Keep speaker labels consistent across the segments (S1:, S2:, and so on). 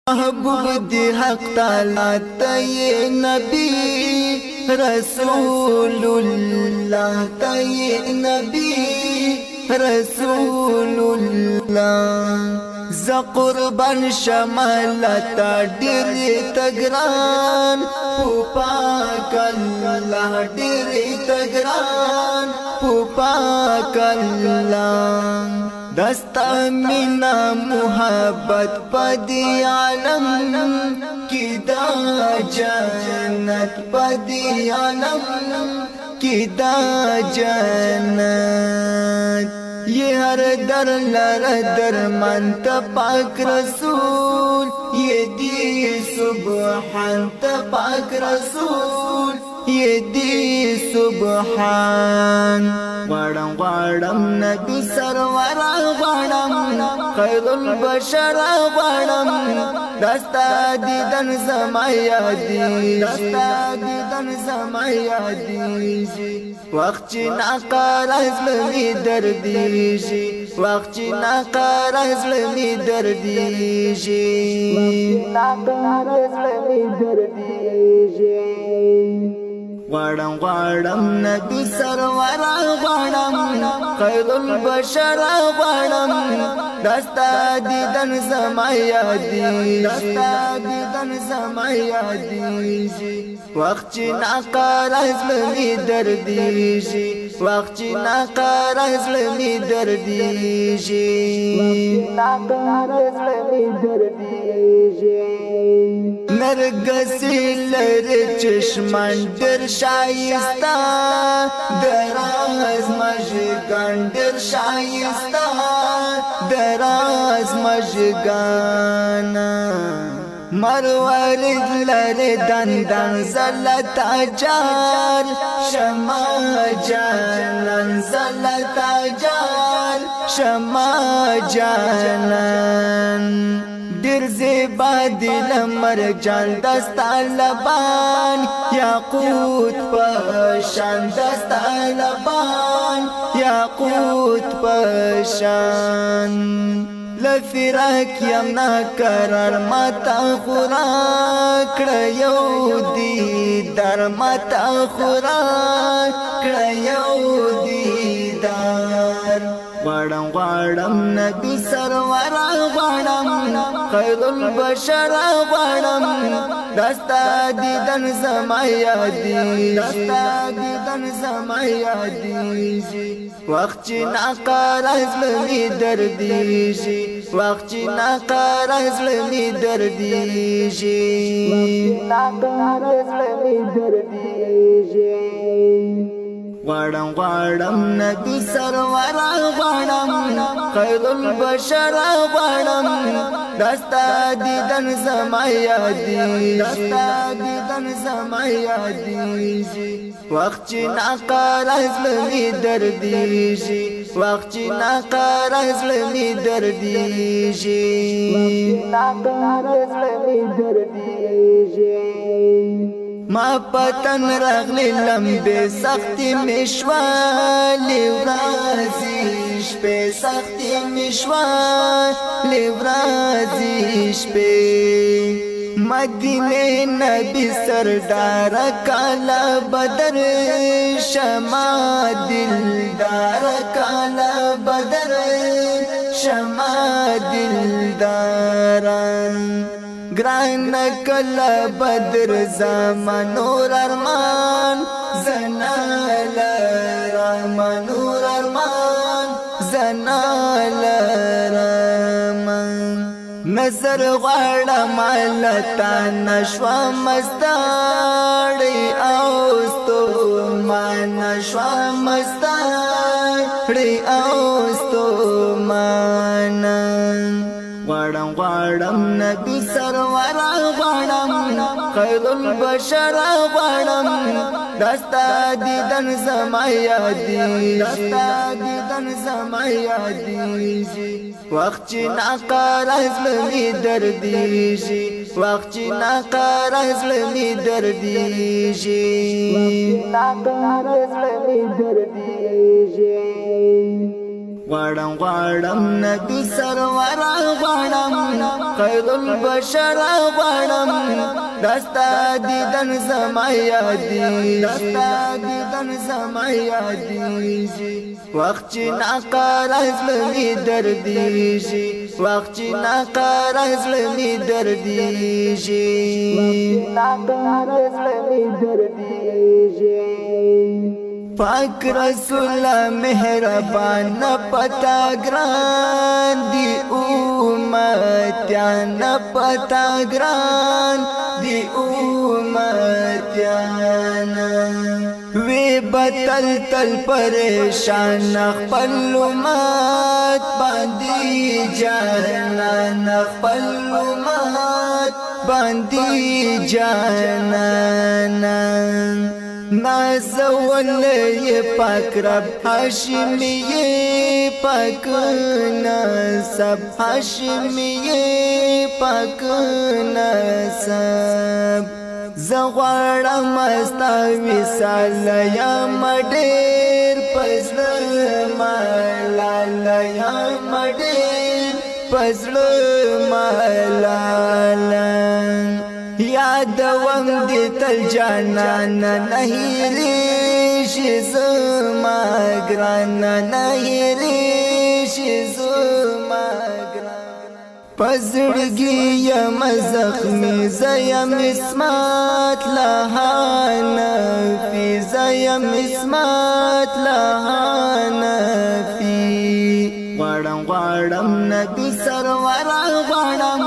S1: محبوب دی حق تعالی تی نبی رسول اللہ تی نبی رسول اللہ ز قربان شمالتا ډېر تګران پاک الله ډېر تګران پاک الله دستا مینا محبت پدی عالم کی دا جنت پدی عالم کی دا جنت یہ ہر در لر در منت پاک رسول یہ دی سبحان تا پاک رسول یہ دی سبحان غړم غړم نبی سرور غړم خیر البشر غړم دستا دیدن زما یادی دستا دیدن زما یادی وقت ناقار ازلمی دردیجی وقت ناقار ازلمی دردیجی ناقار ازلمی دردیجی غړم غړم نبی سرور غړم خیر البشر غړم دستا دیدن زما یادی دستا دیدن زما یادی وقت ناقار ازلمی دردیجی وقت ناقار ازلمی دردیجی ناقار ازلمی دردیجی نرگسی لر چشمان در شایستا دراز مژگان در شایستا دراز مژگان مروارد لر دندان زلتا جار شما جانان زلتا جار شما جانان دیر زیبا دل مرجان دستا لبان یاقوت پشان دستا لبان یاقوت پشان لفراق یمنا قرار ماتا خوراک یو دیدار ماتا خوراک یو دیدار غړم غړم نبی سرور غړم خیر البشر غړم دستا دیدن زما یادی دستا دیدن زما یادی وقت ناقار ازلمی دردیجی وقت ناقار ازلمی دردیجی ناقار ازلمی دردیجی غړم غړم نبی سرور غړم خیر البشر غړم دستا دیدن زما یادی دستا دیدن زما یادی وقت ناقار ازلمی دردیجی وقت ناقار ازلمی دردیجی ناقار ازلمی دردیجی ما پتن رغلی لمبه سختی مشوالی ورازیش پی سختی مشوالی ورازیش پی مدینه نبی سردار کالا بدر شما دلدار کالا بدر شما دلداران گران کل بدر زمان نور ارمان زنال رحمان نور ارمان زنال رحمان نظر غړم لتا نشوا مستاړي اوستو ما نشوا مستاړي اوستو ما غړم غړم نبی سرور غړم خیر البشر غړم دستا دیدن زما یادی دستا دیدن زما یادی وقت ناقار ازلمی دردیجی وقت ناقار ازلمی دردیجی ناقار ازلمی دردیجی غواړم غواړم نبی سرور غواړم خیر البشر غواړم دستا دیدن زما یادیږي دستا دیدن زما یادیږي وخت چې ناقرار زړه مې دردیږي وخت چې ناقرار زړه مې دردیږي ناقرار زړه مې دردیږي پاک رسول مهربان پتا گران دی امتیان پتا گران دی امتیان وی بتل تل پریشان خپل امت باندې جانان خپل امت باندې جانان نازول یہ پاک رب ہاشمی یہ پاک نسب ہاشمی یہ پاک نسب زغوارم استا وصال یا مډیر پزړه مالا یا مډیر پزړه مالا یادوم دی تل جانان نهیریش زما گران نهیریش زما گران پزړګي یم زخمی زیم اسمت لهان فی زیم اسمت لهان فی غواړم غواړم نبی سرور غواړم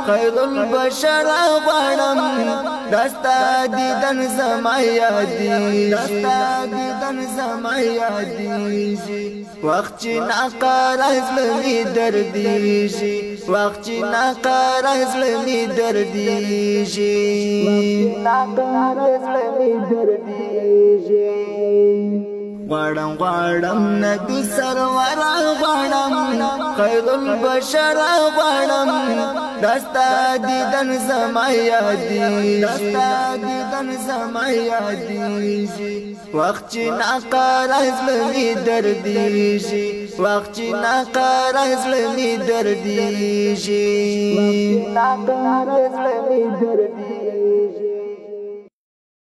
S1: خیر البشر غواړم دستا دیدن زما یادیږي دستا دیدن زما یادیږي وخت چې ناقرار زړه مې دردیږي وخت چې ناقرار زړه مې دردیږي ناقرار زړه مې دردیږي غواړم غواړم نبی سرور غواړم خیر البشر غواړم دستا دیدن زما یادیږي دستا دیدن زما یادیږي وخت چې ناقرار زړه مې دردیږي وخت چې ناقرار زړه مې دردیږي ناقرار زړه مې دردیږي